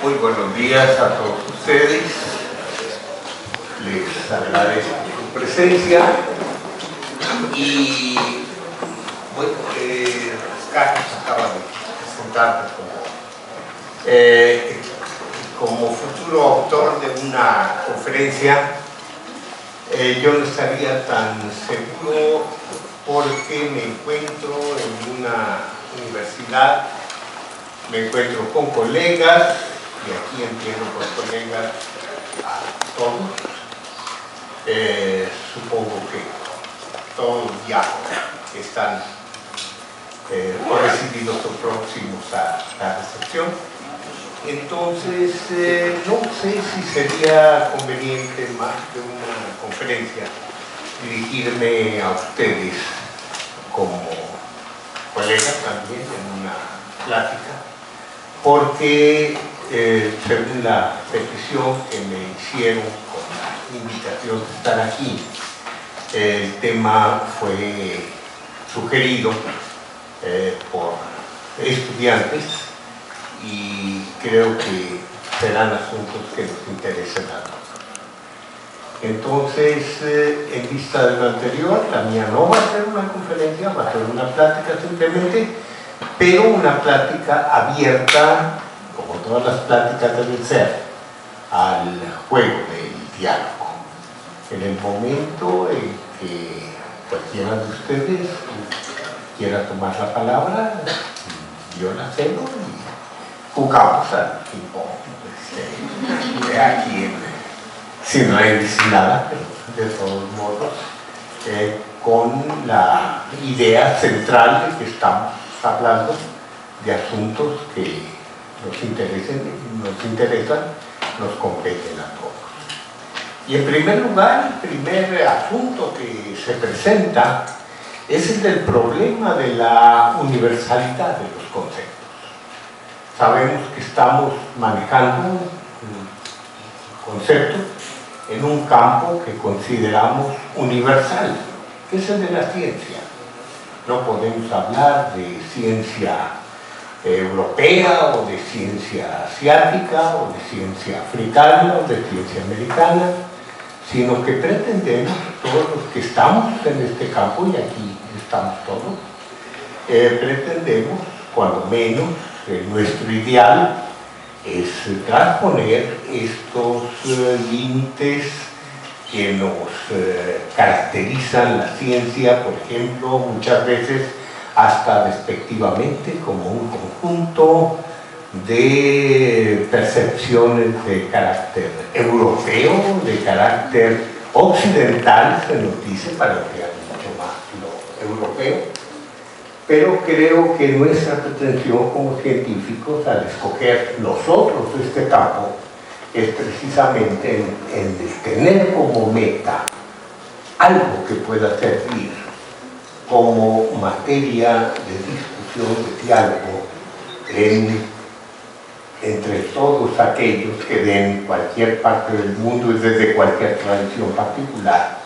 Muy buenos días a todos ustedes. Les agradezco su presencia y bueno, Carlos acaba de presentar como futuro autor de una conferencia. Yo no estaría tan seguro porque me encuentro en una universidad, me encuentro con colegas, y aquí entiendo por colegas a todos. Supongo que todos ya están o recibidos o próximos a la recepción. Entonces, no sé si sería conveniente, más que una conferencia, dirigirme a ustedes como colegas también en una plática, porque según la petición que me hicieron con la invitación de estar aquí, el tema fue sugerido por estudiantes y creo que serán asuntos que nos interesen a todos. Entonces, en vista de lo anterior, la mía no va a ser una conferencia, va a ser una plática simplemente, pero una plática abierta, como todas las pláticas deben ser, al juego del diálogo. En el momento en que cualquiera de ustedes quiera tomar la palabra, yo la cedo y jugamos al ping-pong. Aquí, si no hay nada, pero de todos modos, con la idea central de que estamos hablando de asuntos que nos interesan, nos competen a todos. Y en primer lugar, el primer asunto que se presenta es el del problema de la universalidad de los conceptos. Sabemos que estamos manejando un concepto en un campo que consideramos universal, que es el de la ciencia. No podemos hablar de ciencia europea o de ciencia asiática o de ciencia africana o de ciencia americana, sino que pretendemos, todos los que estamos en este campo, y aquí estamos todos, pretendemos, cuando menos, nuestro ideal es transponer estos límites que nos caracterizan la ciencia, por ejemplo, muchas veces hasta despectivamente, como un conjunto de percepciones de carácter europeo, de carácter occidental, se nos dice, para emplear mucho más lo europeo. Pero creo que nuestra pretensión como científicos al escoger nosotros este campo es precisamente en tener como meta algo que pueda servir como materia de discusión, de diálogo entre todos aquellos que de cualquier parte del mundo y desde cualquier tradición particular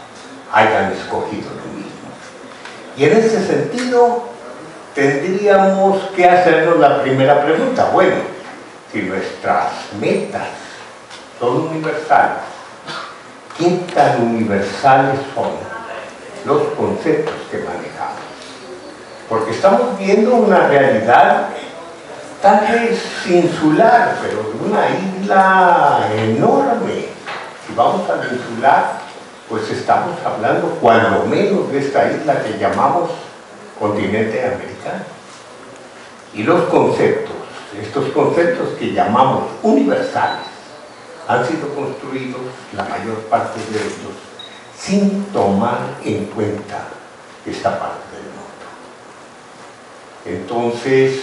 hayan escogido lo mismo. Y en ese sentido tendríamos que hacernos la primera pregunta. Bueno, si nuestras metas son universales, ¿qué tan universales son los conceptos que manejamos? Porque estamos viendo una realidad tal vez insular, pero de una isla enorme. Si vamos a la insular, pues estamos hablando cuando menos de esta isla que llamamos continente americano. Y los conceptos, estos conceptos que llamamos universales, han sido construidos, la mayor parte de ellos, sin tomar en cuenta esta parte del mundo. Entonces,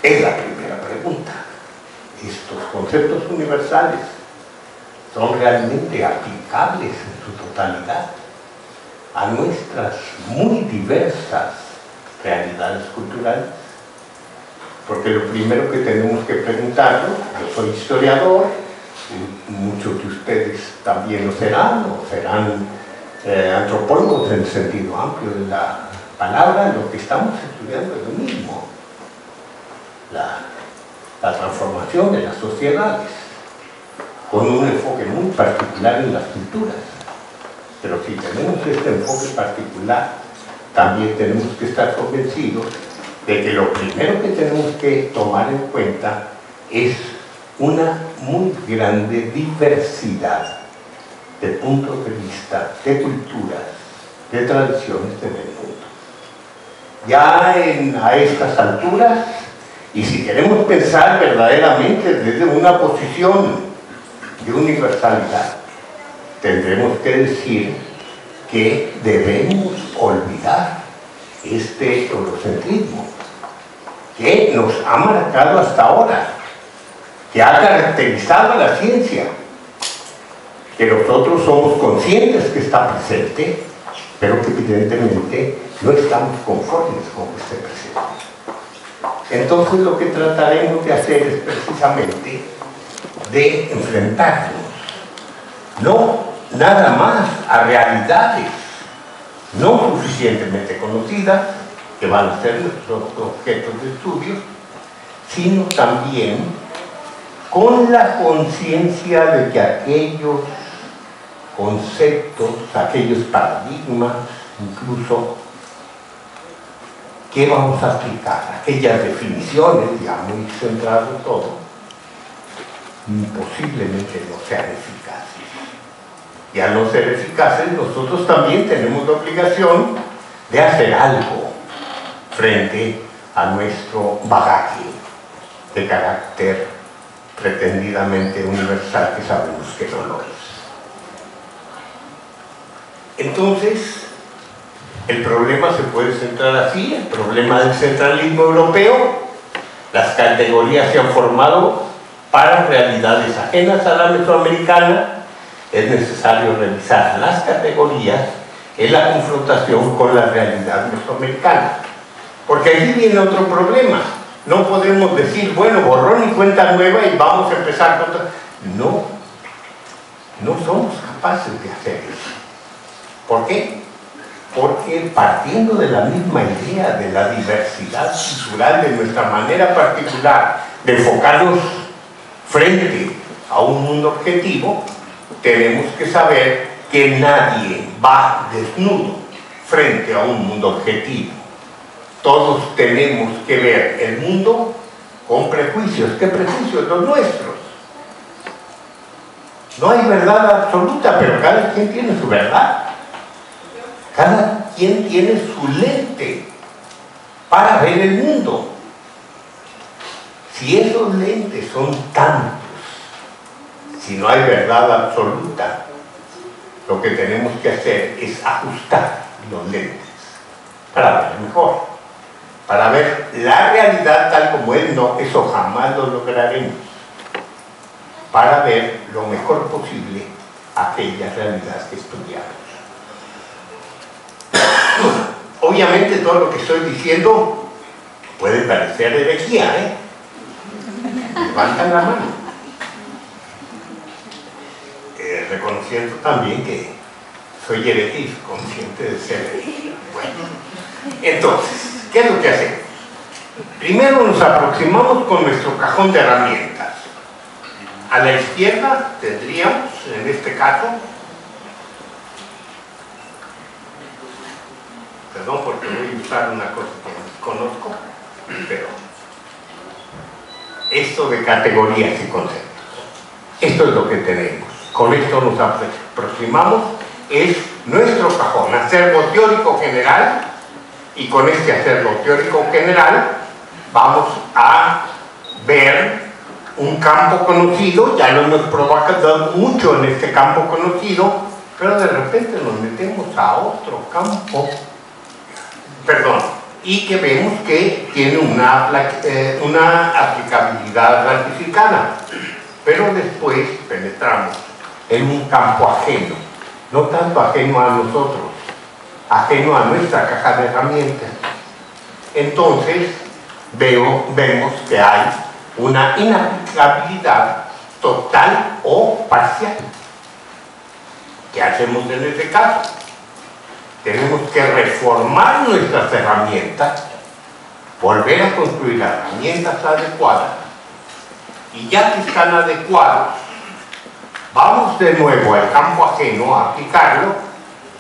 es la primera pregunta. ¿Estos conceptos universales son realmente aplicables en su totalidad a nuestras muy diversas realidades culturales? Porque lo primero que tenemos que preguntarnos, yo soy historiador, muchos de ustedes también lo serán, o serán antropólogos en el sentido amplio de la palabra, lo que estamos estudiando es lo mismo. la transformación de las sociedades, con un enfoque muy particular en las culturas. Pero si tenemos este enfoque particular, también tenemos que estar convencidos de que lo primero que tenemos que tomar en cuenta es una muy grande diversidad de puntos de vista, de culturas, de tradiciones en el mundo. Ya a estas alturas, y si queremos pensar verdaderamente desde una posición de universalidad, tendremos que decir que debemos olvidar este eurocentrismo que nos ha marcado hasta ahora, que ha caracterizado a la ciencia, que nosotros somos conscientes que está presente, pero que evidentemente no estamos conformes con que esté presente. Entonces lo que trataremos de hacer es precisamente de enfrentarnos, no nada más a realidades no suficientemente conocidas, que van a ser nuestros objetos de estudio, sino también con la conciencia de que aquellos conceptos, aquellos paradigmas, incluso que vamos a aplicar, aquellas definiciones, ya muy centrado todo, posiblemente no sean eficaces. Y al no ser eficaces, nosotros también tenemos la obligación de hacer algo frente a nuestro bagaje de carácter pretendidamente universal, que sabemos que no lo es. Entonces, el problema se puede centrar así: el problema del centralismo europeo. Las categorías se han formado para realidades ajenas a la mesoamericana. Es necesario revisar las categorías en la confrontación con la realidad mesoamericana, porque allí viene otro problema. No podemos decir, bueno, borrón y cuenta nueva y vamos a empezar con... No somos capaces de hacer eso. ¿Por qué? Porque partiendo de la misma idea de la diversidad cultural, de nuestra manera particular de enfocarnos frente a un mundo objetivo, tenemos que saber que nadie va desnudo frente a un mundo objetivo. Todos tenemos que ver el mundo con prejuicios. ¿Qué prejuicios? Los nuestros. No hay verdad absoluta, pero cada quien tiene su verdad. Cada quien tiene su lente para ver el mundo. Si esos lentes son tantos, si no hay verdad absoluta, lo que tenemos que hacer es ajustar los lentes para ver mejor, para ver la realidad tal como es. No, eso jamás lo lograremos. Para ver lo mejor posible aquella realidad que estudiamos. Obviamente todo lo que estoy diciendo puede parecer herejía, levantan la mano, reconociendo también que soy herejía, consciente de ser herejía. Bueno, entonces, ¿qué es lo que hacemos? Primero nos aproximamos con nuestro cajón de herramientas. A la izquierda tendríamos, en este caso, perdón porque voy a usar una cosa que conozco, pero esto de categorías y conceptos, esto es lo que tenemos. Con esto nos aproximamos, es nuestro cajón, acervo teórico general, y con este acervo teórico general vamos a ver un campo conocido. Ya lo hemos probado mucho en este campo conocido, pero de repente nos metemos a otro campo, y que vemos que tiene una aplicabilidad ramificada, pero después penetramos en un campo ajeno, no tanto ajeno a nosotros, ajeno a nuestra caja de herramientas. Entonces vemos que hay una inaplicabilidad total o parcial. ¿Qué hacemos en este caso? Tenemos que reformar nuestras herramientas, volver a construir herramientas adecuadas y ya que están adecuados, vamos de nuevo al campo ajeno a aplicarlo,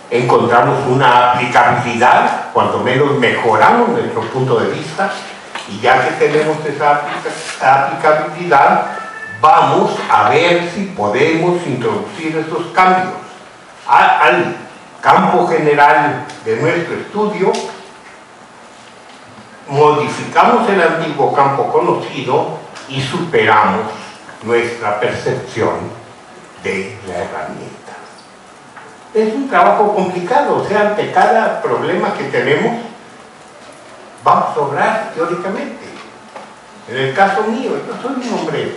encontramos una aplicabilidad, cuando menos mejoramos nuestro punto de vista, y ya que tenemos esa aplicabilidad, vamos a ver si podemos introducir esos cambios al campo general de nuestro estudio. Modificamos el antiguo campo conocido y superamos nuestra percepción de la herramienta. Es un trabajo complicado, o sea, ante cada problema que tenemos vamos a obrar teóricamente. En el caso mío, yo soy un hombre,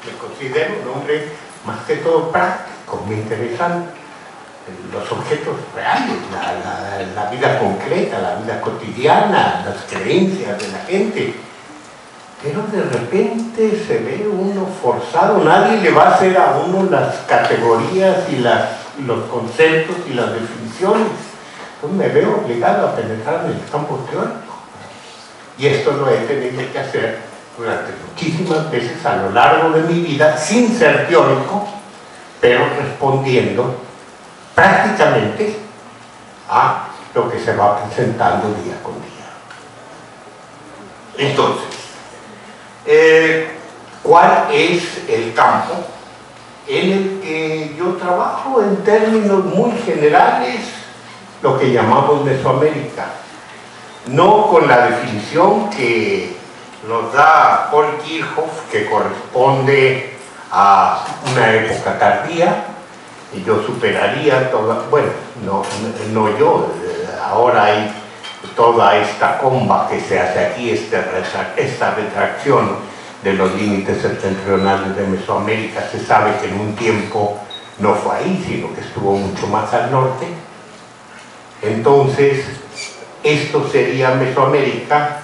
me considero un hombre más que todo práctico, me interesan los objetos reales, la vida concreta, la vida cotidiana, las creencias de la gente. Pero de repente se ve uno forzado, nadie le va a hacer a uno las categorías y los conceptos y las definiciones. Entonces me veo obligado a penetrar en el campo teórico. Y esto lo he tenido que hacer durante muchísimas veces a lo largo de mi vida, sin ser teórico, pero respondiendo prácticamente a lo que se va presentando día con día. Entonces, ¿cuál es el campo en el que yo trabajo? En términos muy generales, lo que llamamos Mesoamérica, no con la definición que nos da Paul Kirchhoff, que corresponde a una época tardía, y yo superaría toda, bueno, no yo, ahora hay toda esta comba que se hace aquí, esta retracción de los límites septentrionales de Mesoamérica. Se sabe que en un tiempo no fue ahí, sino que estuvo mucho más al norte. Entonces, esto sería Mesoamérica,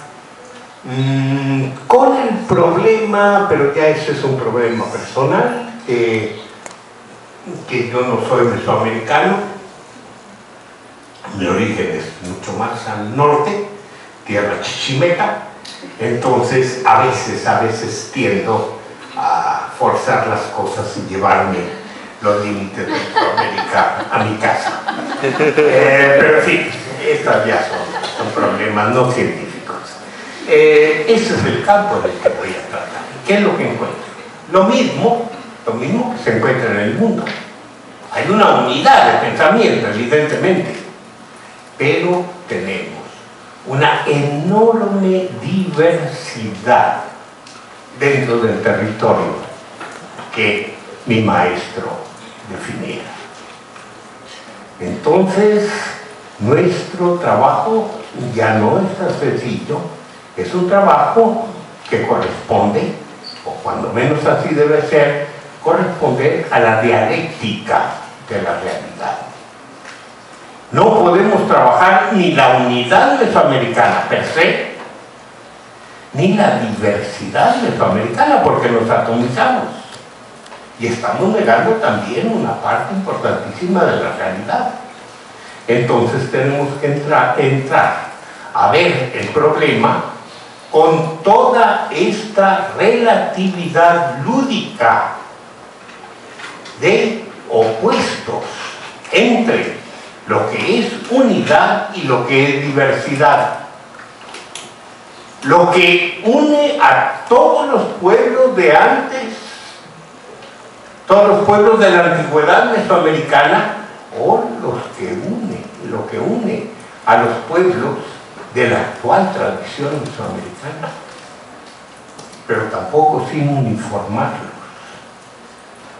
con el problema, pero ya ese es un problema personal, que yo no soy mesoamericano, mi origen es mucho más al norte, tierra chichimeca. Entonces a veces tiendo a forzar las cosas y llevarme los límites de Mesoamérica a mi casa. Pero en fin, estas ya son problemas no científicos. Ese es el campo del que voy a tratar. ¿Qué es lo que encuentro? Lo mismo que se encuentra en el mundo. Hay una unidad de pensamiento, evidentemente, pero tenemos una enorme diversidad dentro del territorio que mi maestro definía. Entonces, nuestro trabajo ya no es tan sencillo, es un trabajo que corresponde, o cuando menos así debe ser, corresponde a la dialéctica de la realidad. No podemos trabajar ni la unidad mesoamericana per se, ni la diversidad mesoamericana, porque nos atomizamos. Y estamos negando también una parte importantísima de la realidad. Entonces tenemos que entrar a ver el problema con toda esta relatividad lúdica de opuestos entre lo que es unidad y lo que es diversidad. Lo que une a todos los pueblos de antes, todos los pueblos de la antigüedad mesoamericana, o lo que une a los pueblos de la actual tradición mesoamericana, pero tampoco sin uniformarlos,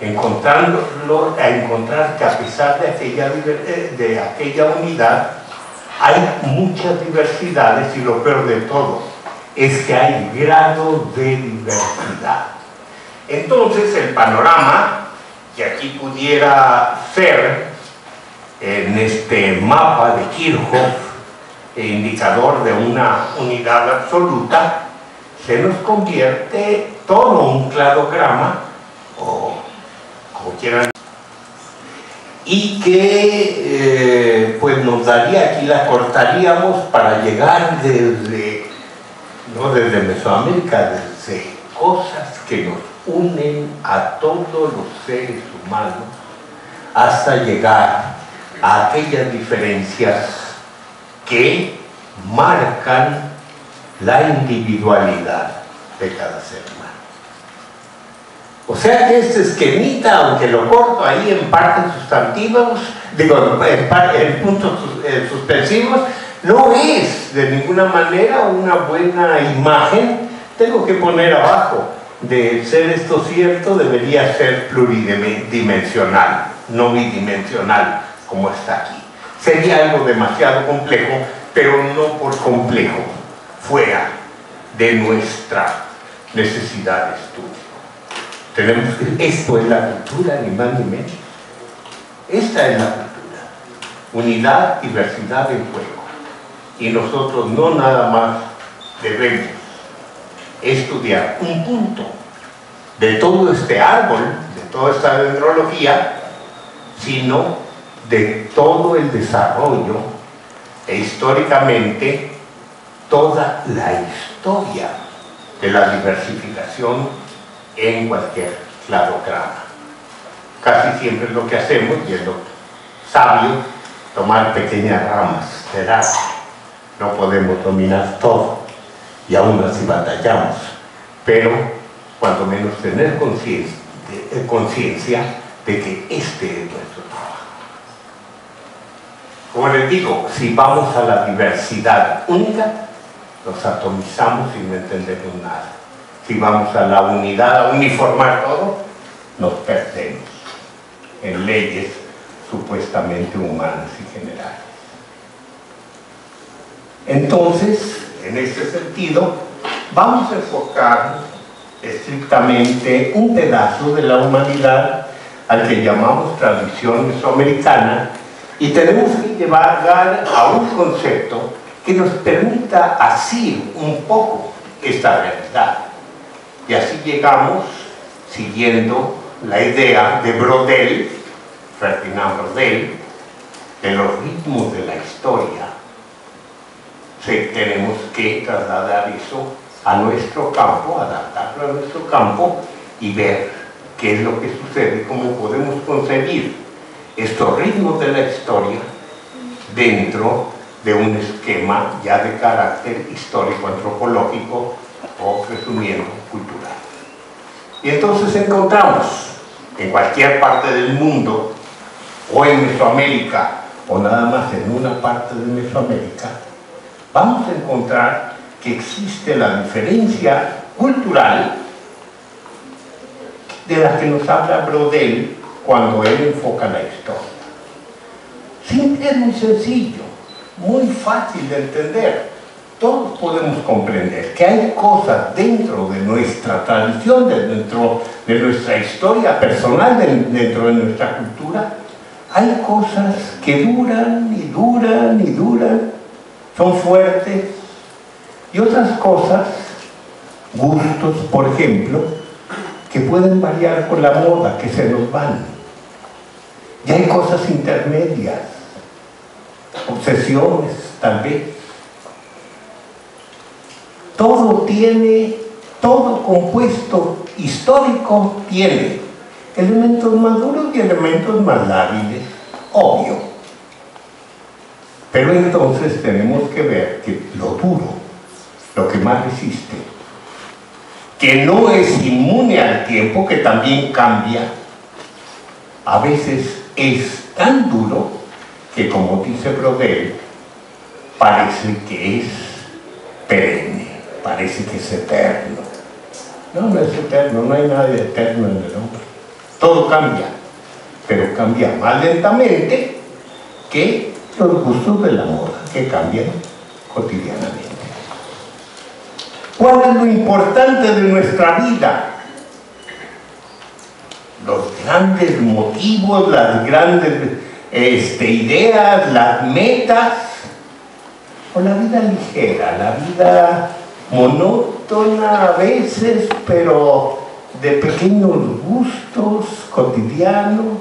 encontrar que a pesar de aquella unidad hay muchas diversidades, y lo peor de todo es que hay grados de diversidad. Entonces el panorama que aquí pudiera ser en este mapa de Kirchhoff, indicador de una unidad absoluta, se nos convierte todo un cladograma, o como quieran, y que pues nos daría, aquí la cortaríamos para llegar desde Mesoamérica, desde cosas que nos unen a todos los seres humanos hasta llegar a aquellas diferencias que marcan la individualidad de cada ser humano. O sea que este esquemita, aunque lo corto ahí en partes sustantivos, digo, en puntos suspensivos, no es de ninguna manera una buena imagen. Tengo que poner abajo, de ser esto cierto, debería ser pluridimensional, no bidimensional, como está aquí. Sería algo demasiado complejo, pero no por complejo, fuera de nuestra necesidad de estudio. Esto es la cultura, ni más ni menos. Esta es la cultura. Unidad, diversidad en juego. Y nosotros no nada más debemos estudiar un punto de todo este árbol, de toda esta dendrología, sino de todo el desarrollo e históricamente toda la historia de la diversificación en cualquier cladograma. Casi siempre es lo que hacemos, y es lo sabio, tomar pequeñas ramas del árbol. No podemos dominar todo, y aún así batallamos, pero cuanto menos tener conciencia de que este es nuestro trabajo. Como les digo, si vamos a la diversidad única, nos atomizamos y no entendemos nada. Si vamos a la unidad, a uniformar todo, nos perdemos en leyes supuestamente humanas y generales. Entonces, en este sentido, vamos a enfocar estrictamente un pedazo de la humanidad al que llamamos tradición mesoamericana, y tenemos que llegar a un concepto que nos permita asir un poco esta realidad. Y así llegamos, siguiendo la idea de Braudel, Ferdinand Braudel, de los ritmos de la historia. Tenemos que trasladar eso a nuestro campo, adaptarlo a nuestro campo y ver qué es lo que sucede, cómo podemos concebir estos ritmos de la historia dentro de un esquema ya de carácter histórico-antropológico o, resumiendo, cultural. Y entonces encontramos en cualquier parte del mundo, o en Mesoamérica, o nada más en una parte de Mesoamérica, vamos a encontrar que existe la diferencia cultural de la que nos habla Braudel cuando él enfoca la historia. Simple, es muy sencillo, muy fácil de entender. Todos podemos comprender que hay cosas dentro de nuestra tradición, dentro de nuestra historia personal, dentro de nuestra cultura. Hay cosas que duran y duran y duran, son fuertes, y otras cosas, gustos, por ejemplo, que pueden variar con la moda, que se nos van. Y hay cosas intermedias, obsesiones, tal vez. Todo compuesto histórico tiene elementos más duros y elementos más lábiles, obvio. Pero entonces tenemos que ver que lo duro, lo que más resiste, que no es inmune al tiempo, que también cambia, a veces es tan duro que, como dice Braudel, parece que es perenne, parece que es eterno. No, no es eterno, no hay nada de eterno en el hombre. Todo cambia, pero cambia más lentamente que los gustos de la moda, que cambian cotidianamente. ¿Cuál es lo importante de nuestra vida? Los grandes motivos, las grandes ideas, las metas, o la vida ligera, la vida monótona a veces, pero de pequeños gustos cotidianos.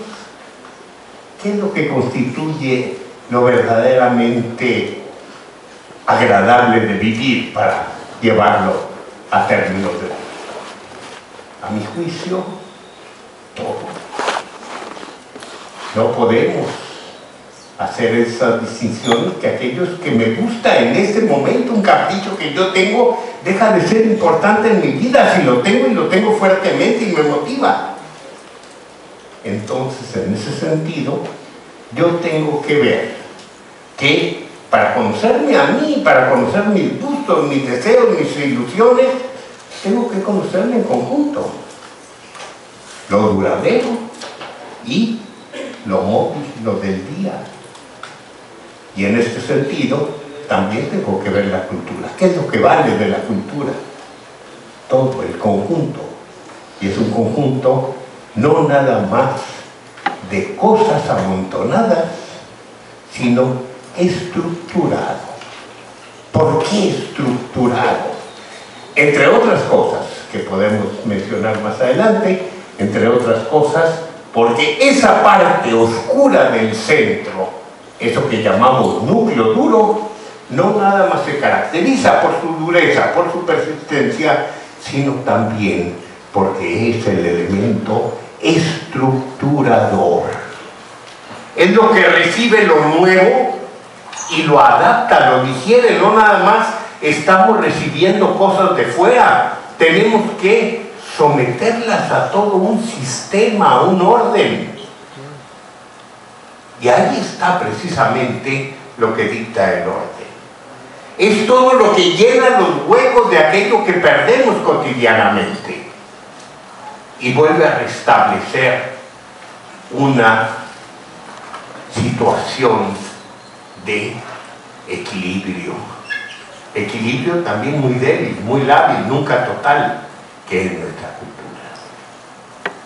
¿Qué es lo que constituye lo verdaderamente agradable de vivir para llevarlo a términos de vida? a mi juicio, todo. No podemos hacer esas distinciones que aquellos que me gusta en este momento, un capricho que yo tengo, deja de ser importante en mi vida si lo tengo y lo tengo fuertemente y me motiva. Entonces, en ese sentido, yo tengo que ver que para conocerme a mí, para conocer mis gustos, mis deseos, mis ilusiones, tengo que conocerme en conjunto. Lo duradero y lo móvil, lo del día. Y en este sentido, también tengo que ver la cultura. ¿Qué es lo que vale de la cultura? Todo, el conjunto. Y es un conjunto no nada más de cosas amontonadas, sino estructurado. ¿Por qué estructurado? Entre otras cosas, que podemos mencionar más adelante, entre otras cosas, porque esa parte oscura del centro, eso que llamamos núcleo duro, no nada más se caracteriza por su dureza, por su persistencia, sino también porque es el elemento estructurador. Es lo que recibe lo nuevo y lo adapta, lo digiere. No nada más estamos recibiendo cosas de fuera, tenemos que someterlas a todo un sistema, a un orden. Y ahí está precisamente lo que dicta el orden. Es todo lo que llena los huecos de aquello que perdemos cotidianamente y vuelve a restablecer una situación de equilibrio. Equilibrio también muy débil, muy lábil, nunca total, que es nuestra cultura.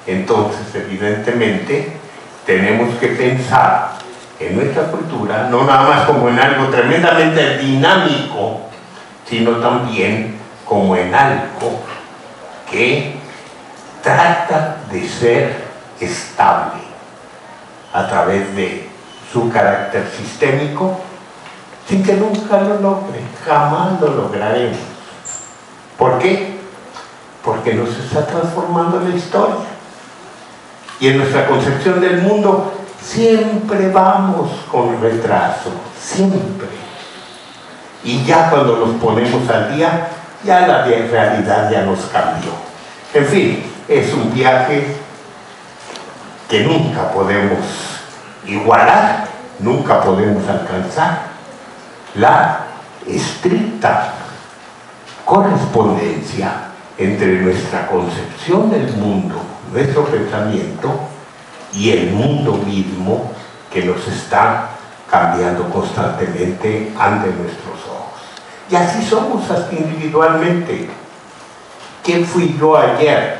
Entonces, evidentemente, tenemos que pensar en nuestra cultura no nada más como en algo tremendamente dinámico, sino también como en algo que trata de ser estable a través de su carácter sistémico, sin que nunca lo logre, jamás lo lograremos. ¿Por qué? Porque nos está transformando la historia. Y en nuestra concepción del mundo siempre vamos con retraso, siempre. Y ya cuando nos ponemos al día, ya la realidad ya nos cambió. En fin, es un viaje que nunca podemos igualar, nunca podemos alcanzar la estricta correspondencia entre nuestra concepción del mundo, nuestro pensamiento y el mundo mismo que nos está cambiando constantemente ante nuestros ojos. Y así somos hasta individualmente. ¿Quién fui yo ayer?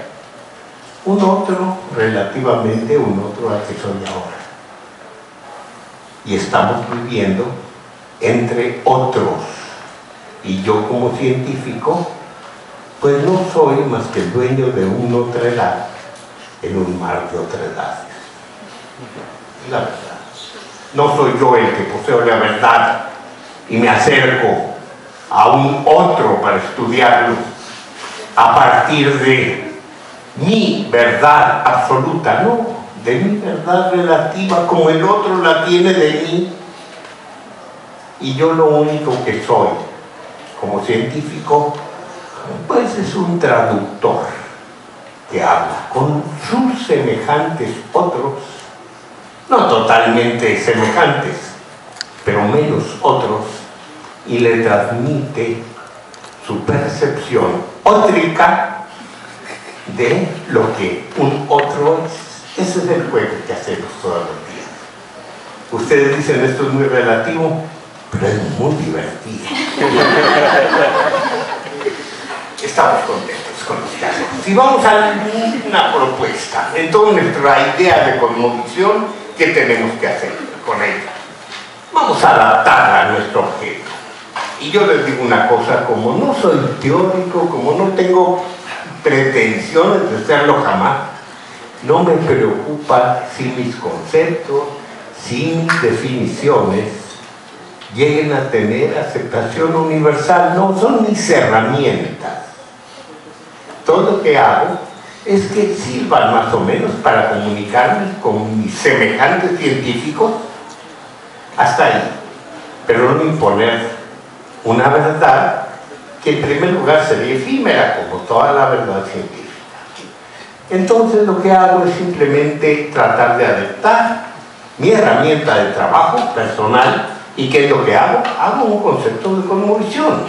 Un otro, relativamente un otro al que soy ahora. Y estamos viviendo entre otros. Y yo como científico, pues no soy más que el dueño de una otredad en un mar de otredades. La verdad. No soy yo el que poseo la verdad y me acerco a un otro para estudiarlo a partir de mi verdad absoluta, no, de mi verdad relativa como el otro la tiene de mí. Y yo lo único que soy como científico, pues es un traductor que habla con sus semejantes otros, no totalmente semejantes, pero menos otros, y le transmite su percepción ótrica de lo que un otro es. Ese es el juego que hacemos todos los días. Ustedes dicen esto es muy relativo, pero es muy divertido. Estamos contentos con los que hacemos. Y vamos a una propuesta en toda nuestra idea de cosmovisión, ¿qué tenemos que hacer con ella? Vamos a adaptarla a nuestro objeto. Y yo les digo una cosa, como no soy teórico, como no tengo pretensiones de serlo jamás, no me preocupa si mis conceptos, si mis definiciones lleguen a tener aceptación universal. No son mis herramientas. Todo lo que hago es que sirvan más o menos para comunicarme con mis semejantes científicos, hasta ahí, pero no imponer una verdad que en primer lugar sería efímera, como toda la verdad científica. Entonces lo que hago es simplemente tratar de adaptar mi herramienta de trabajo personal. ¿Y qué es lo que hago? Hago un concepto de cosmovisión.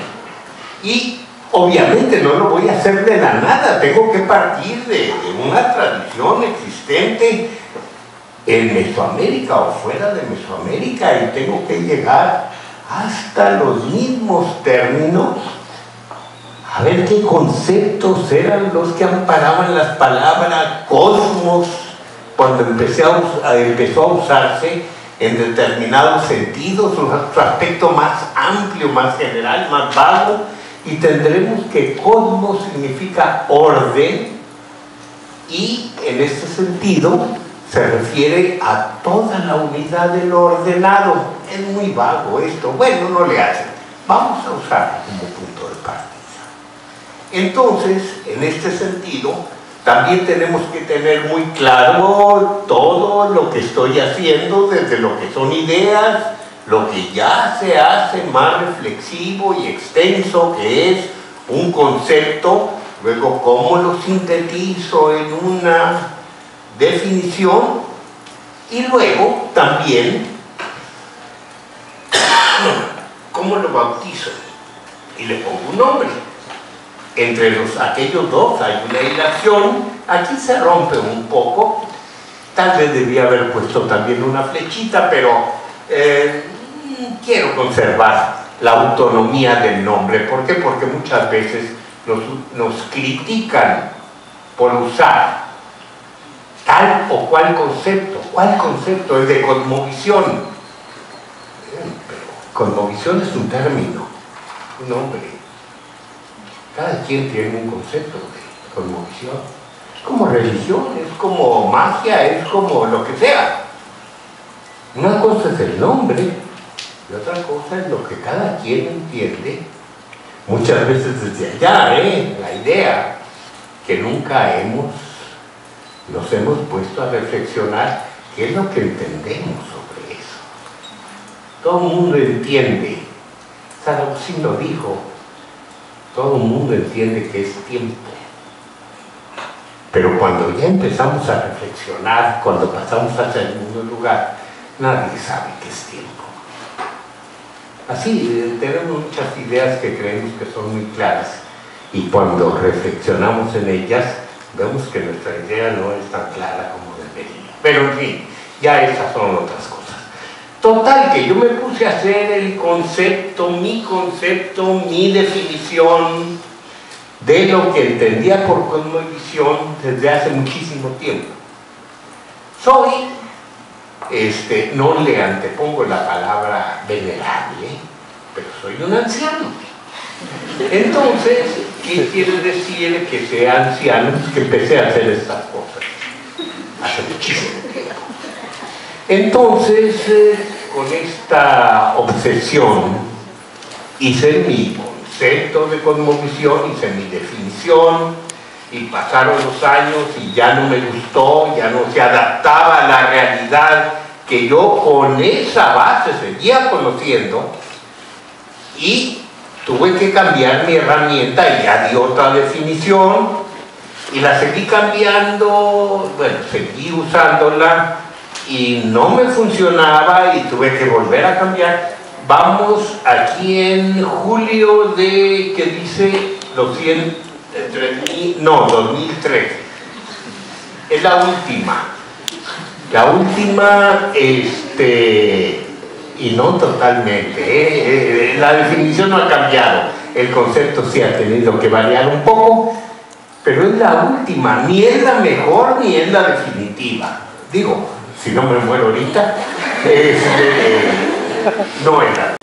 Y obviamente no lo voy a hacer de la nada, tengo que partir de una tradición existente en Mesoamérica o fuera de Mesoamérica, y tengo que llegar hasta los mismos términos, a ver qué conceptos eran los que amparaban las palabras cosmos cuando empezó a usarse en determinados sentidos, su aspecto más amplio, más general, más vago, y tendremos que cosmos significa orden, y en este sentido se refiere a toda la unidad del ordenado. Es muy vago esto, bueno, no le hace, vamos a usarlo como punto de partida. Entonces, en este sentido, también tenemos que tener muy claro todo lo que estoy haciendo, desde lo que son ideas, lo que ya se hace más reflexivo y extenso, que es un concepto, luego cómo lo sintetizo en una definición, y luego también cómo lo bautizo y le pongo un nombre. Entre aquellos dos hay una hilación. Aquí se rompe un poco, tal vez debía haber puesto también una flechita, pero quiero conservar la autonomía del nombre. ¿Por qué? Porque muchas veces nos critican por usar tal o cual concepto. ¿Cuál concepto? El de cosmovisión. Pero cosmovisión es un término, un nombre. Cada quien tiene un concepto de cosmovisión. Es como religión, es como magia, es como lo que sea. Una cosa es el nombre y otra cosa es lo que cada quien entiende. Muchas veces desde allá, la idea que nunca nos hemos puesto a reflexionar qué es lo que entendemos sobre eso. Todo el mundo entiende. San Agustín lo dijo. Todo el mundo entiende que es tiempo. Pero cuando ya empezamos a reflexionar, cuando pasamos a segundo lugar, nadie sabe qué es tiempo. Así, tenemos muchas ideas que creemos que son muy claras, y cuando reflexionamos en ellas, vemos que nuestra idea no es tan clara como debería. Pero en fin, ya esas son otras cosas. Total, que yo me puse a hacer el concepto, mi definición de lo que entendía por cosmovisión desde hace muchísimo tiempo. No le antepongo la palabra venerable, pero soy un anciano. Entonces, ¿qué quiere decir que sea anciano? Pues que empecé a hacer estas cosas hace muchísimo tiempo. Entonces, con esta obsesión, hice mi concepto de cosmovisión, hice mi definición, y pasaron los años y ya no me gustó, ya no se adaptaba a la realidad que yo con esa base seguía conociendo, y tuve que cambiar mi herramienta y ya di otra definición, y la seguí cambiando, bueno, seguí usándola, y no me funcionaba y tuve que volver a cambiar. Vamos aquí en julio que dice 2013. Es la última. Y no totalmente. La definición no ha cambiado. El concepto sí ha tenido que variar un poco, pero es la última. Ni es la mejor ni es la definitiva. Digo, si no me muero ahorita, no era.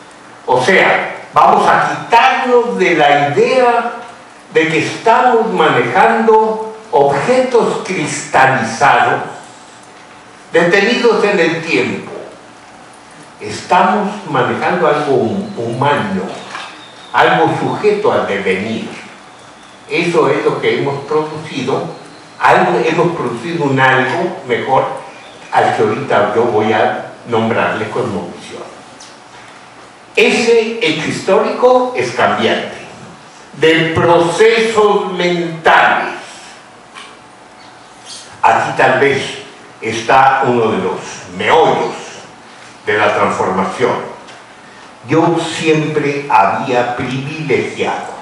O sea, vamos a quitarnos de la idea de que estamos manejando objetos cristalizados, detenidos en el tiempo. Estamos manejando algo humano, algo sujeto al devenir. Eso es lo que hemos producido hemos producido un algo mejor al que ahorita yo voy a nombrarle cosmovisión. Ese hecho histórico es cambiante. De procesos mentales. Aquí tal vez está uno de los meollos de la transformación. Yo siempre había privilegiado,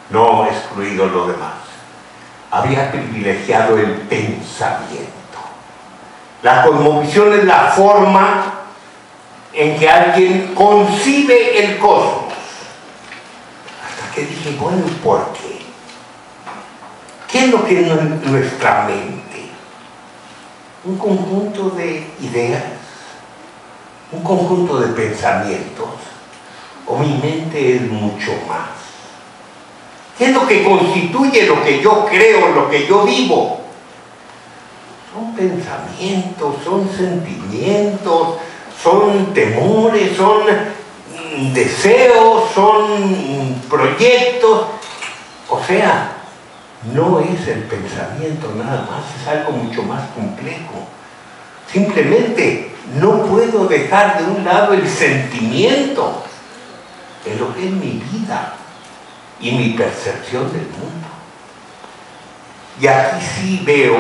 no excluido lo demás, había privilegiado el pensamiento. La cosmovisión es la forma en que alguien concibe el cosmos. Hasta que dije, bueno, ¿por qué? ¿Qué es lo que es nuestra mente? Un conjunto de ideas, un conjunto de pensamientos, o mi mente es mucho más. ¿Qué es lo que constituye lo que yo creo, lo que yo vivo? Son pensamientos, son sentimientos, son temores, son deseos, son proyectos. O sea, no es el pensamiento nada más, es algo mucho más complejo. Simplemente no puedo dejar de un lado el sentimiento en lo que es mi vida y mi percepción del mundo. Y aquí sí veo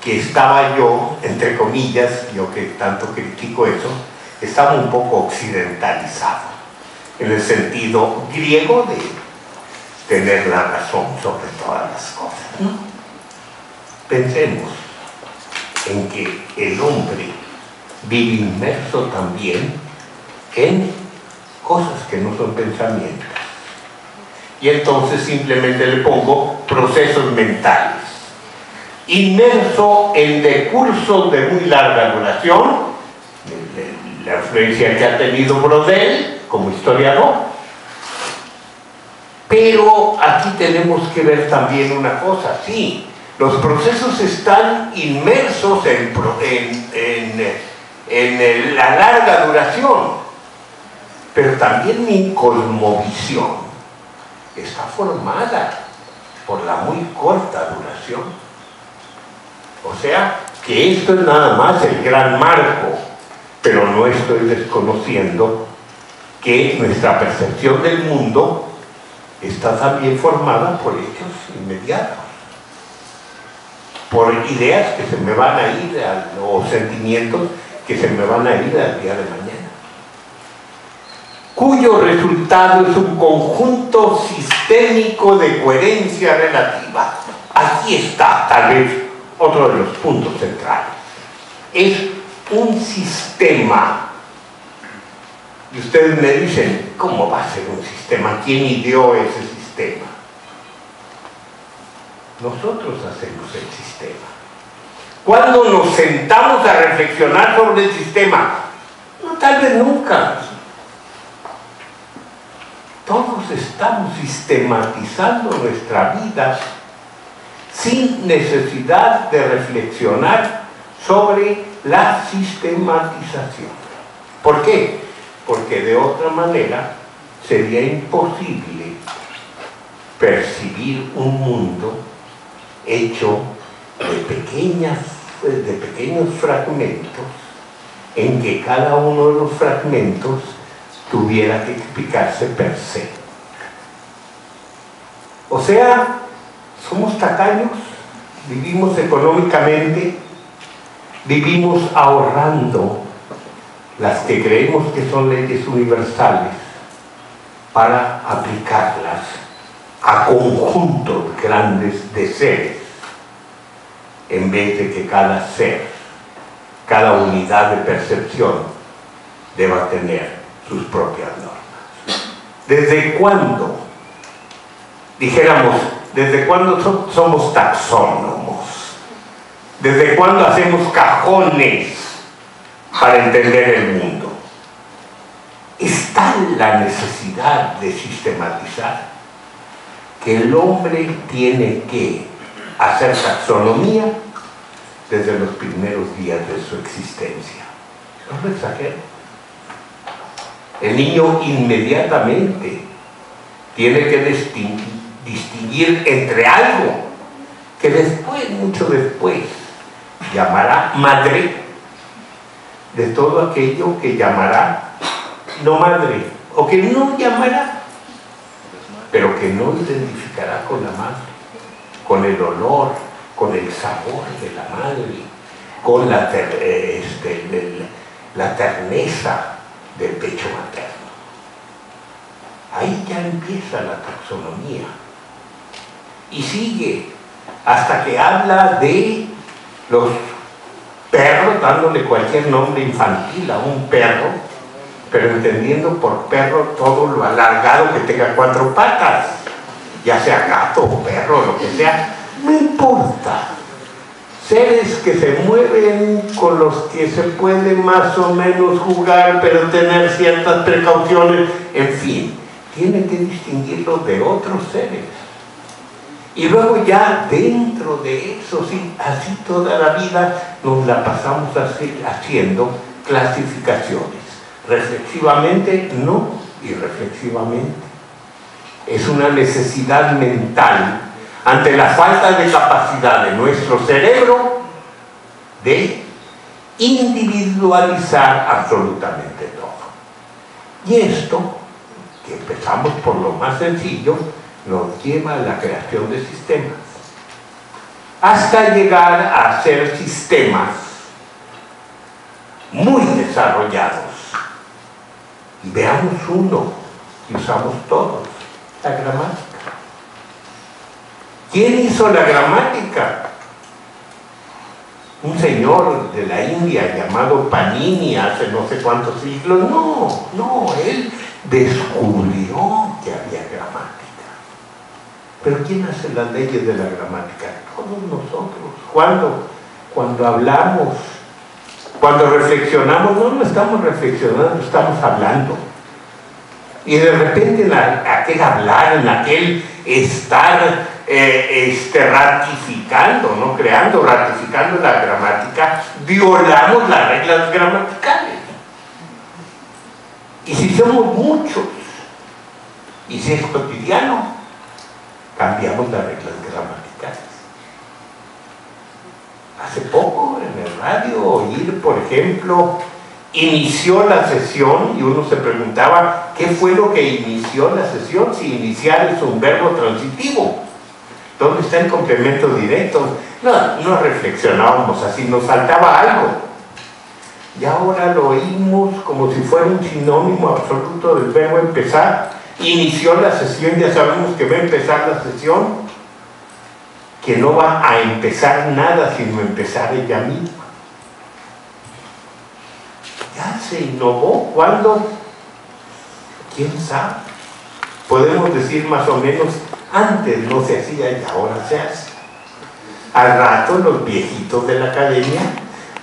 que estaba yo, entre comillas, yo que tanto critico eso, estaba un poco occidentalizado, en el sentido griego de tener la razón sobre todas las cosas, ¿no? Pensemos en que el hombre vive inmerso también en cosas que no son pensamientos. Y entonces simplemente le pongo procesos mentales. Inmerso en decursos de muy larga duración, la influencia que ha tenido Brodel como historiador. Pero aquí tenemos que ver también una cosa, sí, los procesos están inmersos en la larga duración, pero también mi cosmovisión está formada por la muy corta duración. O sea, que esto es nada más el gran marco, pero no estoy desconociendo que nuestra percepción del mundo está también formada por hechos inmediatos, por ideas que se me van a ir, o sentimientos que se me van a ir al día de mañana, cuyo resultado es un conjunto sistémico de coherencia relativa. Aquí está, tal vez, otro de los puntos centrales. Es un sistema. Y ustedes me dicen, ¿cómo va a ser un sistema? ¿Quién ideó ese sistema? Nosotros hacemos el sistema. ¿Cuándo nos sentamos a reflexionar sobre el sistema? No, tal vez nunca. Todos estamos sistematizando nuestra vida sin necesidad de reflexionar sobre la sistematización. ¿Por qué? Porque de otra manera sería imposible percibir un mundo hecho de pequeños fragmentos, en que cada uno de los fragmentos tuviera que explicarse per se. O sea, somos tacaños, vivimos económicamente, vivimos ahorrando las que creemos que son leyes universales para aplicarlas a conjuntos grandes de seres, en vez de que cada ser, cada unidad de percepción deba tener sus propias normas. ¿Desde cuándo? Dijéramos, ¿desde cuándo somos taxónomos? ¿Desde cuándo hacemos cajones para entender el mundo? Es tal la necesidad de sistematizar que el hombre tiene que hacer taxonomía desde los primeros días de su existencia. No lo exagero. El niño inmediatamente tiene que distinguir entre algo que después, mucho después, llamará madre de todo aquello que llamará no madre, o que no llamará, pero que no identificará con la madre, con el olor, con el sabor de la madre, con la terneza del pecho materno. Ahí ya empieza la taxonomía. Y sigue hasta que habla de los perros, dándole cualquier nombre infantil a un perro, pero entendiendo por perro todo lo alargado que tenga 4 patas, ya sea gato o perro, lo que sea, no importa. Seres que se mueven, con los que se puede más o menos jugar, pero tener ciertas precauciones, en fin, tiene que distinguirlos de otros seres. Y luego ya dentro de eso, sí, así toda la vida nos la pasamos haciendo clasificaciones. Reflexivamente no, y reflexivamente. Es una necesidad mental ante la falta de capacidad de nuestro cerebro de individualizar absolutamente todo. Y esto, que empezamos por lo más sencillo, nos lleva a la creación de sistemas, hasta llegar a hacer sistemas muy desarrollados. Y veamos uno que usamos todos, la gramática. ¿Quién hizo la gramática? Un señor de la India llamado Panini hace no sé cuántos siglos. No, él descubrió que había gramática. Pero ¿quién hace las leyes de la gramática? Todos nosotros. Cuando hablamos, cuando reflexionamos, no estamos reflexionando, estamos hablando. Y de repente en aquel hablar, en aquel estar ratificando, no creando, ratificando la gramática, violamos las reglas gramaticales. Y si somos muchos, y si es cotidiano, cambiamos las reglas gramaticales. Hace poco en el radio oír, por ejemplo, inició la sesión y uno se preguntaba qué fue lo que inició la sesión, si iniciar es un verbo transitivo. ¿Dónde está el complemento directo? No reflexionábamos así, nos faltaba algo. Y ahora lo oímos como si fuera un sinónimo absoluto del verbo empezar. Inició la sesión, ya sabemos que va a empezar la sesión, que no va a empezar nada sino empezar ella misma. Ya se innovó. ¿Cuándo? ¿Quién sabe? Podemos decir más o menos, antes no se hacía y ahora se hace. Al rato los viejitos de la academia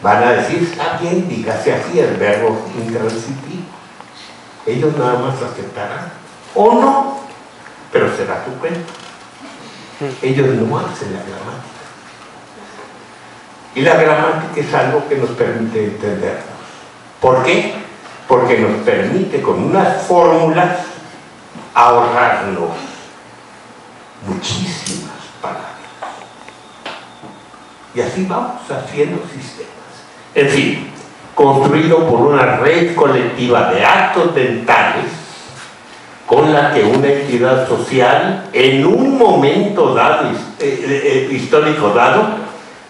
van a decir, está bien, dígase así el verbo intransitivo. Ellos nada más aceptarán. O no, pero será tu cuenta. Ellos no hacen la gramática. Y la gramática es algo que nos permite entendernos. ¿Por qué? Porque nos permite con unas fórmulas ahorrarnos muchísimas palabras. Y así vamos haciendo sistemas. En fin, construido por una red colectiva de actos mentales con la que una entidad social en un momento dado, histórico dado,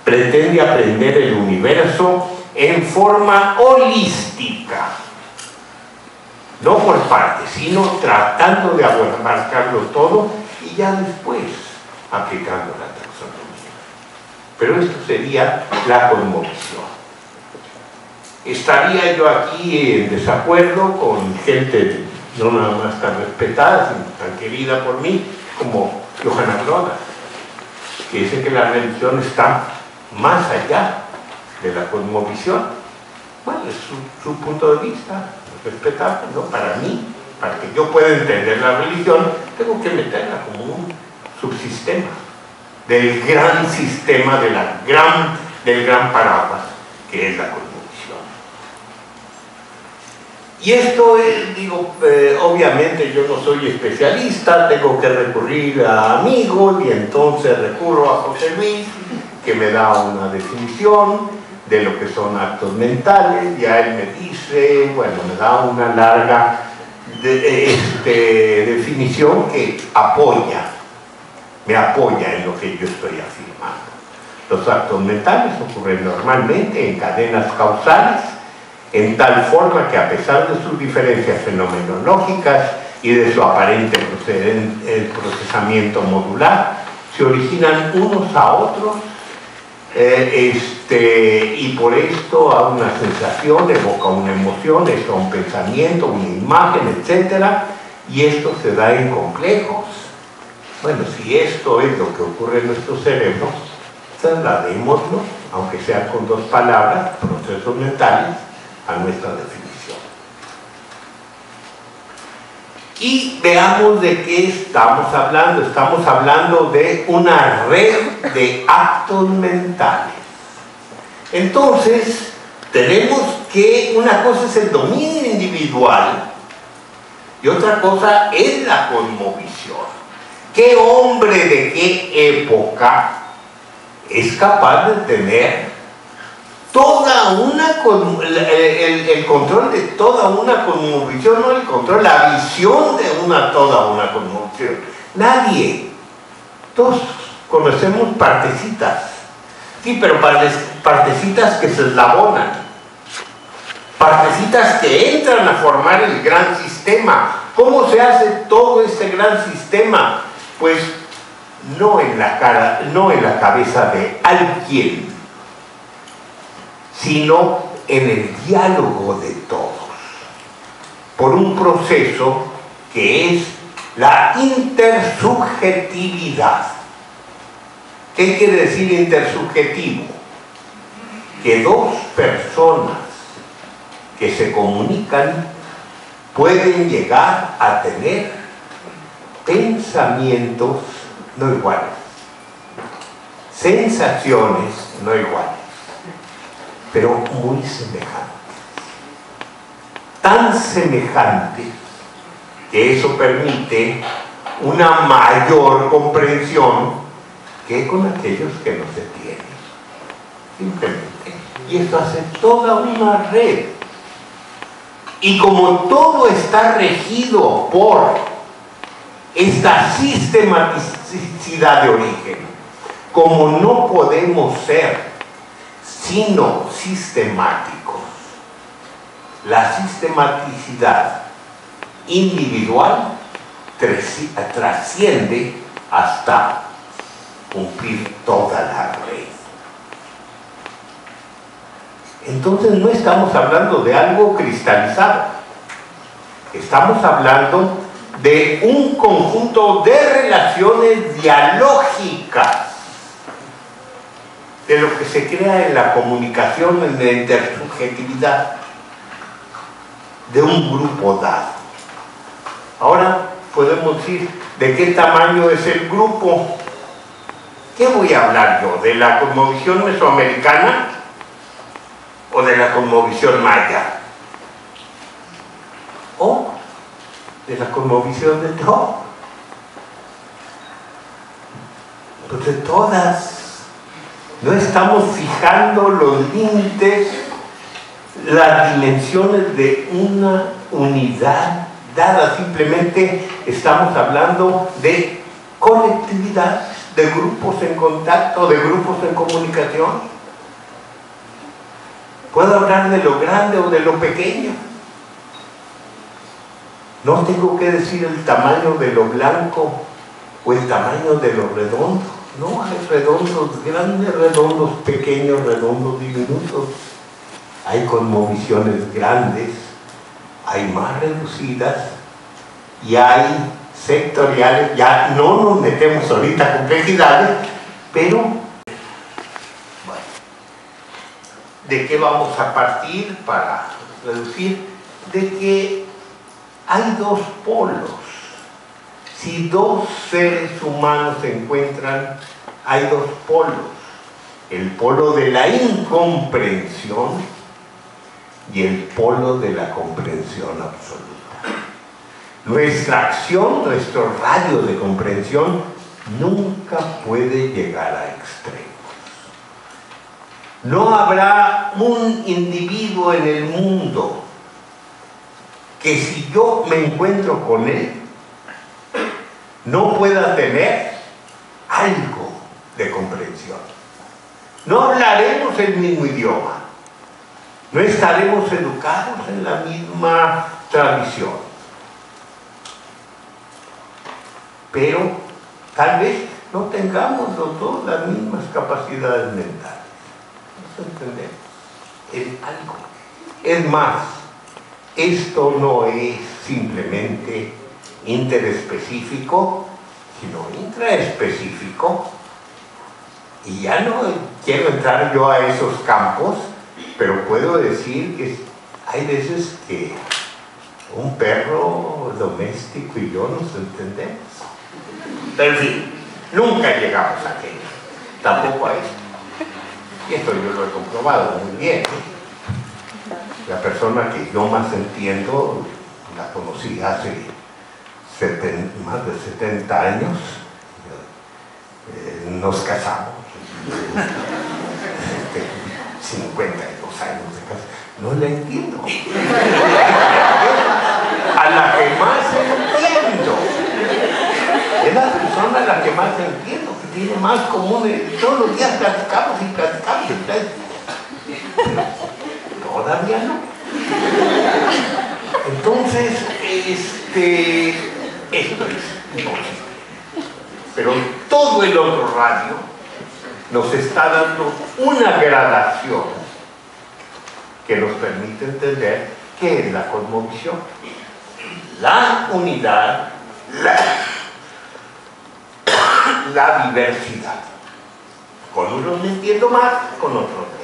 pretende aprender el universo en forma holística, no por partes, sino tratando de abarcarlo todo y ya después aplicando la taxonomía. Pero esto sería la cosmovisión. Estaría yo aquí en desacuerdo con gente no nada más tan respetada, sino tan querida por mí, como Johanna Broda, que dice que la religión está más allá de la cosmovisión. Bueno, es su punto de vista, respetable, ¿no? Para mí, para que yo pueda entender la religión, tengo que meterla como un subsistema del gran sistema, del gran paraguas, que es la cosmovisión. Y esto es, digo, obviamente yo no soy especialista, tengo que recurrir a amigos y entonces recurro a José Luis, que me da una definición de lo que son actos mentales. Ya él me dice, bueno, me da una larga definición que me apoya en lo que yo estoy afirmando. Los actos mentales ocurren normalmente en cadenas causales, en tal forma que a pesar de sus diferencias fenomenológicas y de su aparente procesamiento modular, se originan unos a otros y por esto a una sensación, evoca una emoción, esto a un pensamiento, una imagen, etc. Y esto se da en complejos. Bueno, si esto es lo que ocurre en nuestro cerebro, trasladémoslo, aunque sea con dos palabras, procesos mentales, a nuestra definición. Y veamos de qué estamos hablando. Estamos hablando de una red de actos mentales. Entonces, tenemos que una cosa es el dominio individual y otra cosa es la cosmovisión. ¿Qué hombre de qué época es capaz de tener toda una el control de toda una cosmovisión, no el control, la visión de toda una cosmovisión? Nadie. Todos conocemos partecitas, sí, pero partecitas que se eslabonan, partecitas que entran a formar el gran sistema. ¿Cómo se hace todo este gran sistema? Pues no en la cabeza de alguien, sino en el diálogo de todos, por un proceso que es la intersubjetividad. ¿Qué quiere decir intersubjetivo? Que dos personas que se comunican pueden llegar a tener pensamientos no iguales, sensaciones no iguales, pero muy semejantes. Tan semejantes que eso permite una mayor comprensión que con aquellos que no se tienen. Simplemente. Y esto hace toda una red. Y como todo está regido por esta sistematicidad de origen, como no podemos ser sino sistemáticos, la sistematicidad individual trasciende hasta cumplir toda la red. Entonces no estamos hablando de algo cristalizado, estamos hablando de un conjunto de relaciones dialógicas, de lo que se crea en la comunicación, en la intersubjetividad de un grupo dado. Ahora podemos decir, ¿de qué tamaño es el grupo? ¿Qué voy a hablar yo? ¿De la cosmovisión mesoamericana o de la cosmovisión maya? ¿O de la cosmovisión de todo? Pues de todas. No estamos fijando los límites, las dimensiones de una unidad dada, simplemente estamos hablando de colectividad, de grupos en contacto, de grupos en comunicación. Puedo hablar de lo grande o de lo pequeño. No tengo que decir el tamaño de lo blanco o el tamaño de lo redondo. No, hay redondos grandes, redondos pequeños, redondos diminutos. Hay cosmovisiones grandes, hay más reducidas y hay sectoriales. Ya no nos metemos ahorita a complejidades, pero bueno, ¿de qué vamos a partir para reducir? De que hay dos polos. Si dos seres humanos se encuentran, hay dos polos. El polo de la incomprensión y el polo de la comprensión absoluta. Nuestra acción, nuestro radio de comprensión, nunca puede llegar a extremos. No habrá un individuo en el mundo que si yo me encuentro con él, no pueda tener algo de comprensión. No hablaremos el mismo idioma, no estaremos educados en la misma tradición, pero tal vez no tengamos los dos las mismas capacidades mentales. Nos entendemos en algo. Es más, esto no es simplemente interespecífico, sino intraespecífico. Y ya no quiero entrar yo a esos campos, pero puedo decir que hay veces que un perro doméstico y yo nos entendemos. Pero en fin, nunca llegamos a aquello, tampoco a esto. Y esto yo lo he comprobado muy bien. La persona que yo más entiendo, la conocí hace más de 70 años, nos casamos, 52 años de casa, no la entiendo. A la que más entiendo, es la persona a la que más entiendo, que tiene más común, todos los días platicamos y platicamos, todavía no. Entonces, esto es imposible. Pero todo el otro radio nos está dando una gradación que nos permite entender qué es la cosmovisión. La unidad, la diversidad. Con unos me entiendo más, con otros menos.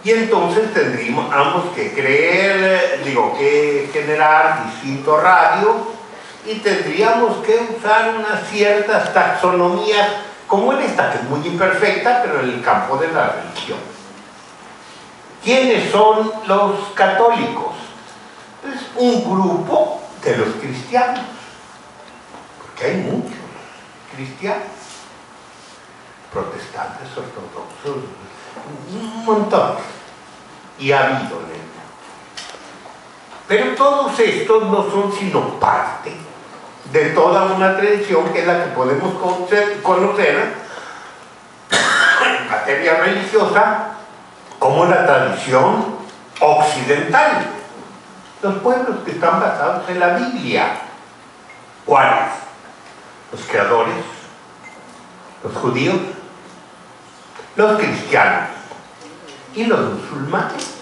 Y entonces tendríamos que que generar distintos radios y tendríamos que usar unas ciertas taxonomías, como en esta, que es muy imperfecta, pero en el campo de la religión. ¿Quiénes son los católicos? Es un grupo de los cristianos, porque hay muchos cristianos, protestantes, ortodoxos, un montón, y ha habido en el mundo. Pero todos estos no son sino parte de toda una tradición que es la que podemos conocer en materia religiosa como la tradición occidental. Los pueblos que están basados en la Biblia. ¿Cuáles? Los creadores, los judíos, los cristianos y los musulmanes.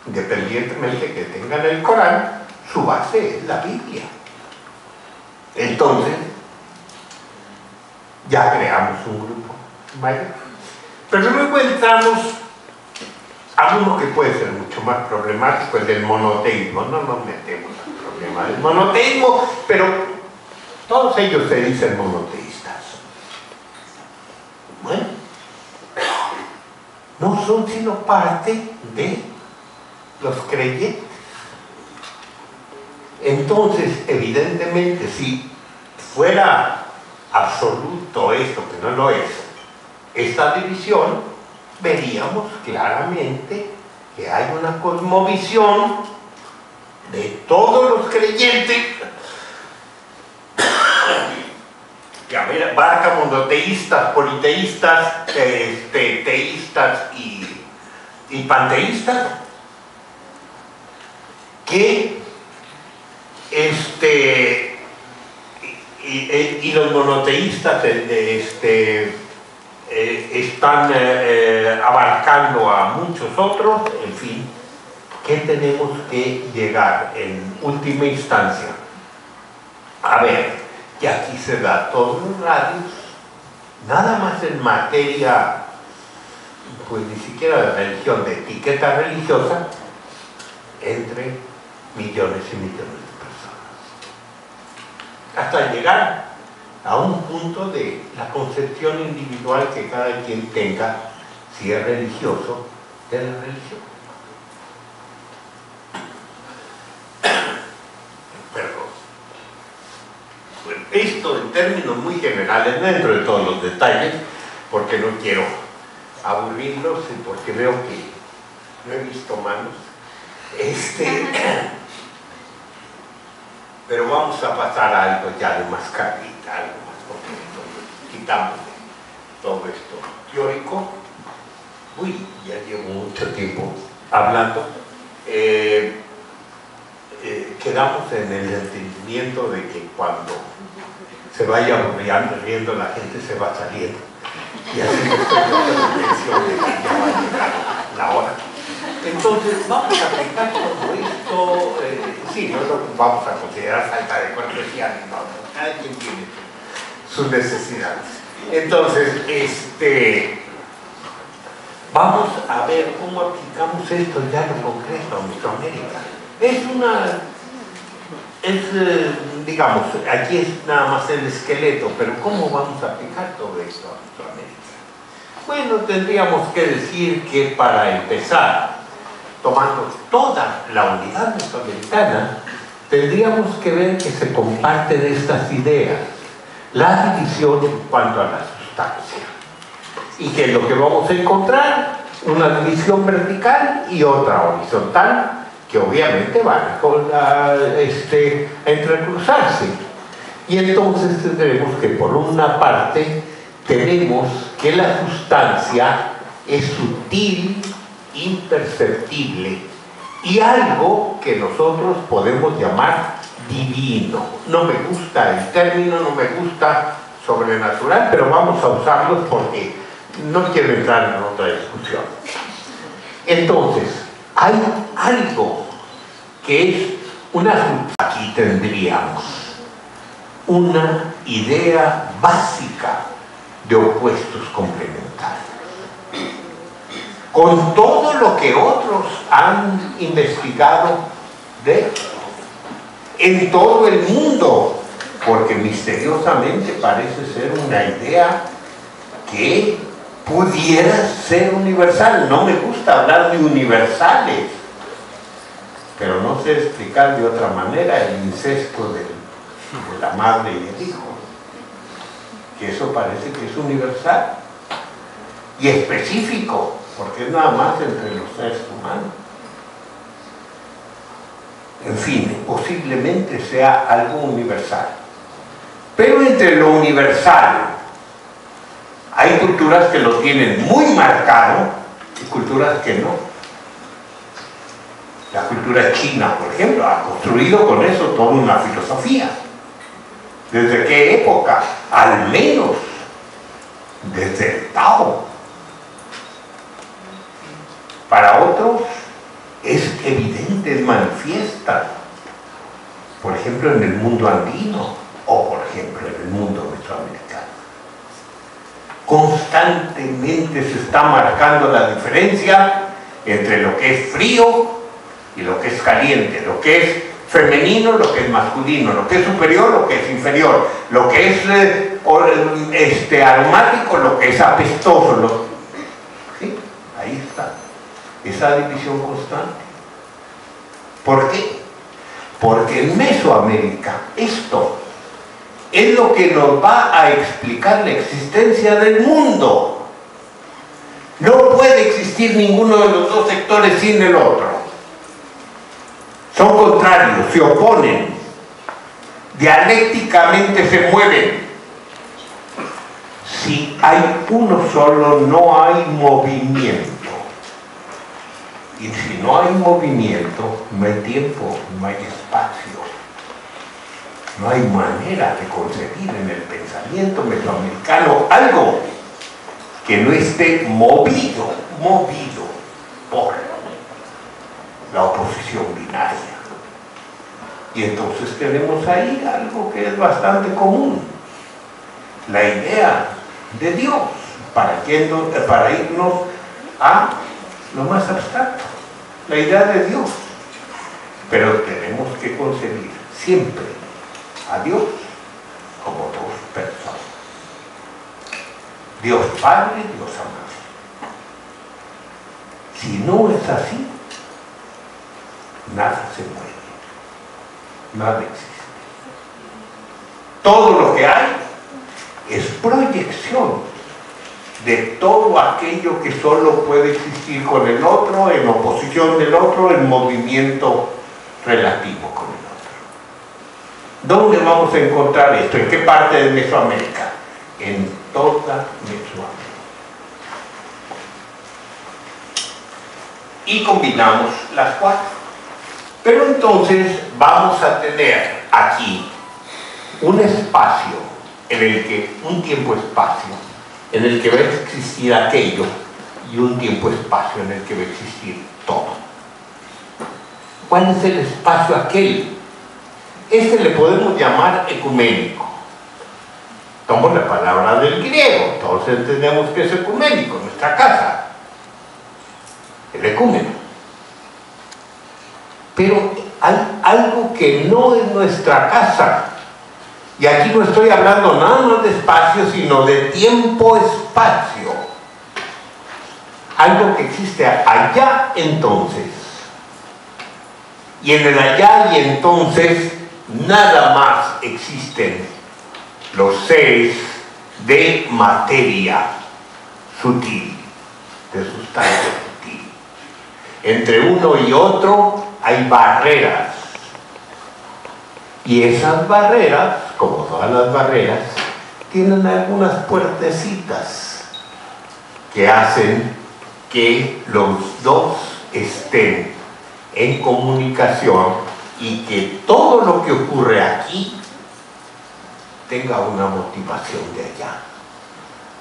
Independientemente que tengan el Corán, su base es la Biblia. Entonces, ya creamos un grupo mayor. Pero luego entramos a uno que puede ser mucho más problemático, el del monoteísmo. No nos metemos al problema del monoteísmo, pero todos ellos se dicen monoteístas. Bueno, no son sino parte de los creyentes. Entonces, evidentemente, si fuera absoluto esto, que no lo es, esta división, veríamos claramente que hay una cosmovisión de todos los creyentes que abarca monoteístas, politeístas, teístas y panteístas, que y los monoteístas están abarcando a muchos otros. En fin, ¿qué tenemos que llegar en última instancia? A ver, que aquí se da todos los radios, nada más en materia, pues ni siquiera de religión, de etiqueta religiosa, entre millones y millones de personas, hasta llegar a un punto de la concepción individual que cada quien tenga si es religioso, de la religión. Perdón. Bueno, esto en términos muy generales, dentro de todos los detalles, porque no quiero aburrirlos y porque veo que no he visto manos. Pero vamos a pasar a algo ya de más carnita, algo más concreto. Quitamos todo esto teórico. Uy, ya llevo mucho tiempo hablando. Quedamos en el entendimiento de que cuando se vaya riendo la gente se va saliendo. Y así me estoy dando la intención de que ya va a llegar la hora. Entonces, vamos a aplicar todo esto. Sí, no lo vamos a considerar falta de cortesía, no, cada quien tiene sus necesidades. Entonces, vamos a ver cómo aplicamos esto ya en lo concreto a Mesoamérica. Digamos, aquí es nada más el esqueleto, pero ¿cómo vamos a aplicar todo esto a Mesoamérica? Bueno, tendríamos que decir que para empezar, tomando toda la unidad mesoamericana, tendríamos que ver que se comparten estas ideas, la división en cuanto a la sustancia, y que lo que vamos a encontrar, una división vertical y otra horizontal, que obviamente van a entrecruzarse. Y entonces tendremos que por una parte tenemos que la sustancia es sutil, imperceptible y algo que nosotros podemos llamar divino. No me gusta el término, no me gusta sobrenatural, pero vamos a usarlos porque no quiero entrar en otra discusión. Entonces, hay algo que es aquí tendríamos una idea básica de opuestos complementarios. Con todo lo que otros han investigado en todo el mundo, porque misteriosamente parece ser una idea que pudiera ser universal. No me gusta hablar de universales, pero no sé explicar de otra manera el incesto de la madre y el hijo, que eso parece que es universal y específico, porque es nada más entre los seres humanos. En fin, posiblemente sea algo universal. Pero entre lo universal, hay culturas que lo tienen muy marcado y culturas que no. La cultura china, por ejemplo, ha construido con eso toda una filosofía. ¿Desde qué época? Al menos desde el Tao. Para otros es evidente, es manifiesta. Por ejemplo, en el mundo andino o, por ejemplo, en el mundo mesoamericano. Constantemente se está marcando la diferencia entre lo que es frío y lo que es caliente, lo que es femenino, lo que es masculino, lo que es superior, lo que es inferior, lo que es aromático, lo que es apestoso. ¿Sí? Ahí está. Esa división constante. ¿Por qué? Porque en Mesoamérica esto es lo que nos va a explicar la existencia del mundo. No puede existir ninguno de los dos sectores sin el otro. Son contrarios, se oponen, dialécticamente se mueven. Si hay uno solo, no hay movimiento. Y si no hay movimiento, no hay tiempo, no hay espacio. No hay manera de concebir en el pensamiento mesoamericano algo que no esté movido por la oposición binaria. Y entonces tenemos ahí algo que es bastante común, la idea de Dios, para irnos a lo más abstracto, la idea de Dios. Pero tenemos que concebir siempre a Dios como dos personas, Dios Padre, Dios Amado. Si no es así, nada se mueve, nada existe. Todo lo que hay es proyección de todo aquello que solo puede existir con el otro, en oposición del otro, en movimiento relativo con el otro. ¿Dónde vamos a encontrar esto? ¿En qué parte de Mesoamérica? En toda Mesoamérica. Y combinamos las cuatro. Pero entonces vamos a tener aquí un espacio en el que, un tiempo-espacio, en el que va a existir aquello y un tiempo-espacio en el que va a existir todo. ¿Cuál es el espacio aquel? Este le podemos llamar ecuménico. Tomamos la palabra del griego, todos entendemos que es ecuménico, nuestra casa, el ecúmeno. Pero hay algo que no es nuestra casa. Y aquí no estoy hablando nada más de espacio, sino de tiempo-espacio. Algo que existe allá entonces. Y en el allá y entonces nada más existen los seres de materia sutil, de sustancia sutil. Entre uno y otro hay barreras. Y esas barreras, como todas las barreras, tienen algunas puertecitas que hacen que los dos estén en comunicación y que todo lo que ocurre aquí tenga una motivación de allá.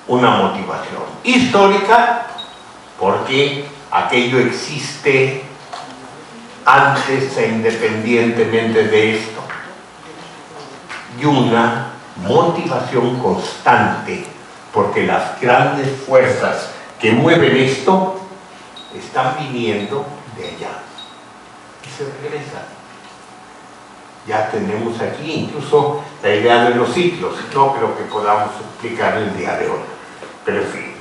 Una motivación histórica, porque aquello existe antes e independientemente de esto. Y una motivación constante, porque las grandes fuerzas que mueven esto están viniendo de allá y se regresan. Ya tenemos aquí incluso la idea de los ciclos, no creo que podamos explicar el día de hoy, pero en fin.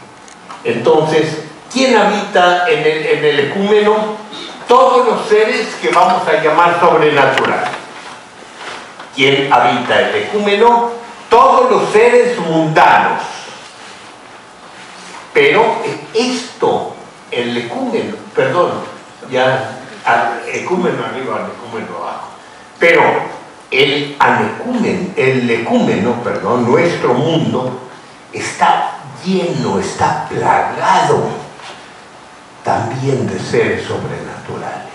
Entonces, ¿quién habita en el ecúmeno? Todos los seres que vamos a llamar sobrenaturales. ¿Quién habita el ecúmeno? Todos los seres mundanos. Pero esto, el ecúmeno, perdón, ya ecúmeno arriba, ecúmeno abajo. Pero el ecúmeno, nuestro mundo, está lleno, está plagado también de seres sobrenaturales.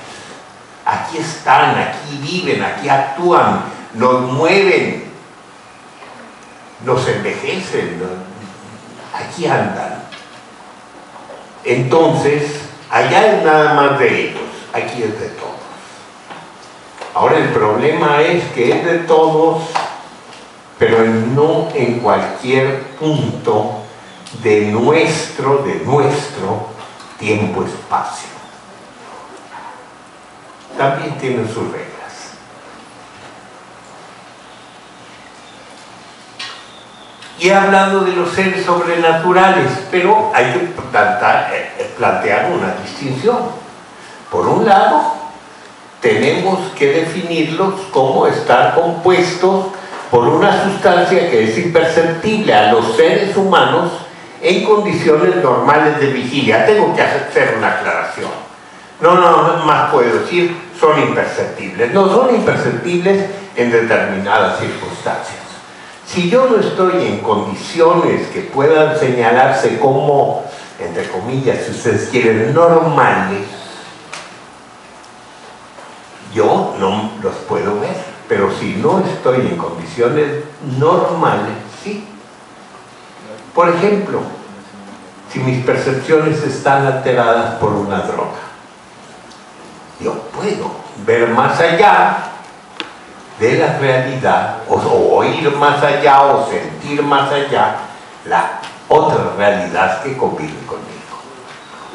Aquí están, aquí viven, aquí actúan, nos mueven, nos envejecen, aquí andan. Entonces, allá es nada más de ellos, aquí es de todos. Ahora el problema es que es de todos, pero no en cualquier punto de nuestro tiempo-espacio. También tiene sus reglas. Y he hablado de los seres sobrenaturales, pero hay que plantear una distinción. Por un lado, tenemos que definirlos como estar compuestos por una sustancia que es imperceptible a los seres humanos en condiciones normales de vigilia. Tengo que hacer una aclaración. No más puedo decir, son imperceptibles. No, son imperceptibles en determinadas circunstancias. Si yo no estoy en condiciones que puedan señalarse como, entre comillas, si ustedes quieren, normales, yo no los puedo ver. Pero si no estoy en condiciones normales, sí. Por ejemplo, si mis percepciones están alteradas por una droga, yo puedo ver más allá de la realidad, o oír más allá, o sentir más allá la otra realidad que convive conmigo.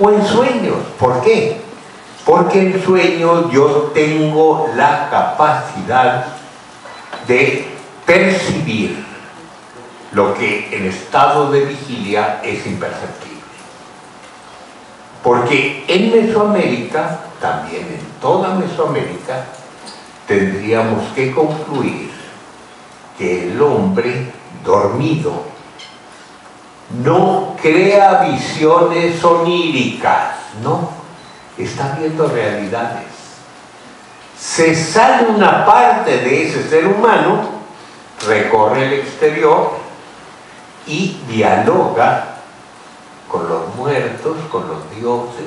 O en sueños. ¿Por qué? Porque en sueños yo tengo la capacidad de percibir lo que en estado de vigilia es imperceptible. Porque en Mesoamérica, también en toda Mesoamérica, tendríamos que concluir que el hombre dormido no crea visiones oníricas, no, está viendo realidades. Se sale una parte de ese ser humano, recorre el exterior y dialoga con los muertos, con los dioses,